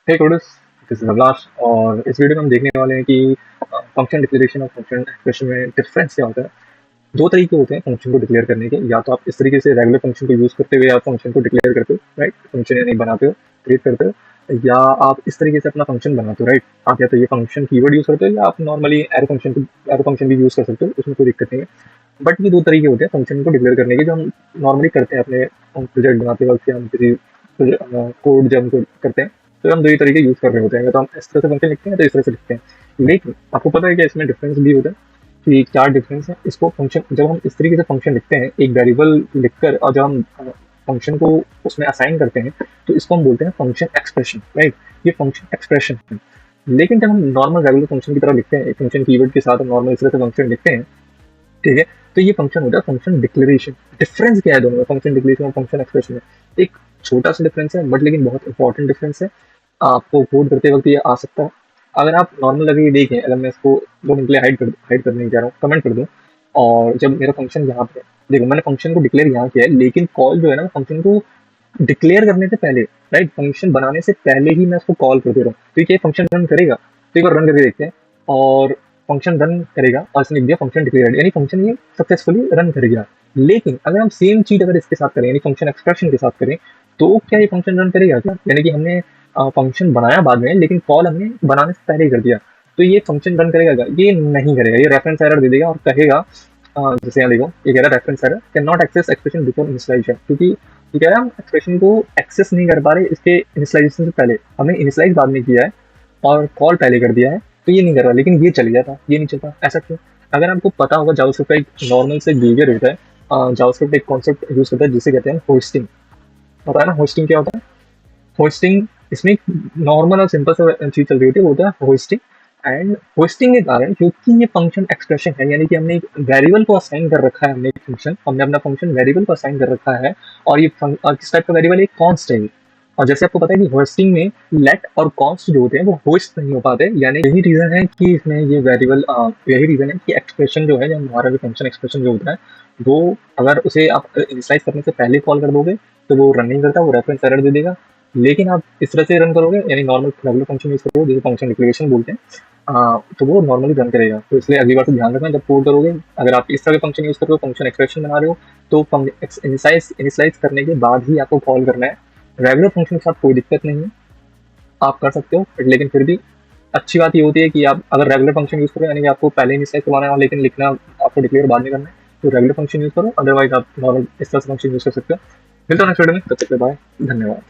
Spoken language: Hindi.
Hey coders, this is Abhilash और इस वीडियो में हम देखने वाले हैं कि फंक्शन डिक्लेरेशन और फंक्शन एक्सप्रेशन में डिफरेंस क्या होता है। दो तरीके होते हैं फंक्शन को डिक्लेयर करने के, या तो आप इस तरीके से रेगुलर फंक्शन को यूज करते हुए आप फंक्शन को डिक्लेयर करते हो, राइट, फंक्शन यानी बनाते हो, क्रिएट करते हो, या आप इस तरीके से अपना फंक्शन बनाते हो, राइट। आप या तो ये फंक्शन कीवर्ड यूज करते हो या आप नॉर्मली एरो फंक्शन भी यूज कर सकते हो, उसमें कोई दिक्कत नहीं है। बट ये दो तरीके होते हैं फंक्शन को डिक्लेयर करने के जो हम नॉर्मली करते हैं अपने प्रोजेक्ट बनाते वक्त, या हम किसी कोड जब हम करते हैं तो हम दो ही तरीके यूज कर रहे होते हैं, या तो हम इस तरह से फंक्शन लिखते हैं तो इस तरह से लिखते हैं। लेकिन आपको पता है कि इसमें डिफरेंस भी होता है कि क्या डिफरेंस है। इसको फंक्शन जब हम इस तरीके से फंक्शन लिखते हैं एक वेरिएबल लिखकर, और जब हम फंक्शन को उसमें असाइन करते हैं तो इसको हम बोलते हैं फंक्शन एक्सप्रेशन, राइट। ये फंक्शन एक्सप्रेशन है। लेकिन जब हम नॉर्मल रेगुलर फंक्शन की तरह लिखते हैं, फंक्शन कीवर्ड के साथ हम नॉर्मल इस तरह से फंक्शन लिखते हैं, ठीक है, तो ये फंक्शन होता है फंक्शन डिक्लेरेशन। डिफरेंस क्या है दोनों में, फंक्शन डिक्लेरेशन और फंक्शन एक्सप्रेशन में? एक छोटा सा डिफरेंस है बट लेकिन बहुत इंपॉर्टेंट डिफरेंस है। आपको कोड करते वक्त ये आ सकता है। अगर आप नॉर्मल अगर ये देखें, अगर मैं इसको 2 मिनट के लिए हाइड करने जा रहा हूँ, कमेंट कर दूँ, और जब मेरा फंक्शन यहाँ पे, देखो मैंने फंक्शन को डिक्लेयर यहाँ किया है, लेकिन कॉल जो है ना फंक्शन को डिक्लेयर करने से पहले, राइट, फंक्शन बनाने से पहले ही मैं उसको कॉल कर दे रहा हूँ, तो ये फंक्शन रन करेगा। तो एक बार रन करके देखते हैं, और फंक्शन रन करेगा और इसने लिख दिया फंक्शन डिक्लेयर्ड, यानी फंक्शन ये सक्सेसफुली रन करेगा। लेकिन अगर हम सेम चीज अगर इसके साथ करें, यानी फंक्शन एक्सप्रेशन के साथ करें, तो क्या ये फंक्शन रन करेगा क्या? यानी कि हमने फंक्शन बनाया बाद में, लेकिन कॉल हमने बनाने से पहले ही कर दिया, तो ये फंक्शन रन करेगा क्या? ये नहीं करेगा। ये रेफरेंस एरर दे देगा और कहेगा, जैसे यहाँ देखो ये कह रहा है reference error cannot access expression before initialization, क्योंकि ये कह रहा है हम एक्सप्रेशन को एक्सेस नहीं कर पा रहे इसके इनिशियलाइजेशन से पहले। हमने इनिशियलाइज बाद में किया है और कॉल पहले कर दिया है, तो ये नहीं कर रहा, लेकिन ये चल जाता, ये नहीं चलता। ऐसा क्यों? अगर आपको पता होगा जावास्क्रिप्ट का एक नॉर्मल से बिहेवियर होता है, जावास्क्रिप्ट एक कॉन्सेप्ट यूज करता है जिसे कहते हैं होस्टिंग। पता है ना होस्टिंग क्या होता है? होस्टिंग, इसमें एक नॉर्मल और सिंपल सा चीज चल रही होती है, वो होता है होस्टिंग। एंड होस्टिंग के कारण, क्योंकि ये फंक्शन एक्सप्रेशन है, यानी कि हमने एक वेरिएबल को असाइन कर रखा है, हमने एक फंक्शन, हमने अपना फंक्शन वेरिएबल को असाइन कर रखा है, और ये किस टाइप का वेरिएबल है? कॉन्स्ट है। और जैसे आपको पता है कि होस्टिंग में लेट और कॉन्स्ट जो होते हैं वो होस्ट नहीं हो पाते, यानी यही रीजन है कि इसमें ये वेरिएबल, यही रीजन है कि एक्सप्रेशन जो है, जो हमारा जो फंक्शन एक्सप्रेशन जो होता है, वो अगर उसे आप इनिशियलाइज करने से पहले कॉल कर दोगे तो वो रन नहीं करता, वो रेफरेंस एरर दे देगा। लेकिन आप इस तरह से रन करोगे, यानी नॉर्मल रेगुलर फंक्शन यूज करोगे जिसे फंक्शन डिक्लेरेशन बोलते हैं, तो वो नॉर्मली रन करेगा। तो इसलिए अगली बार से ध्यान रखना जब कोड करोगे, अगर आप इस तरह के फंक्शन यूज कर रहे हो, फंक्शन एक्सप्रेशन बना रहे हो, तो इनिशियलाइज करने के बाद ही आपको कॉल करना है। रेगुलर फंक्शन के साथ कोई दिक्कत नहीं है, आप कर सकते हो, लेकिन फिर भी अच्छी बात ये होती है कि आप अगर रेगुलर फंक्शन यूज करो, यानी कि आपको पहले इनिशियलाइज करवाना है लेकिन लिखना आपको डिक्लेयर बाद में करना है, तो रेगुलर फंक्शन यूज करो, अदरवाइज आप नॉर्मल इस तरह से फंक्शन यूज कर सकते हो। मिलता हूँ नेक्स्ट वीडियो में, तब तक के लिए बाय, धन्यवाद।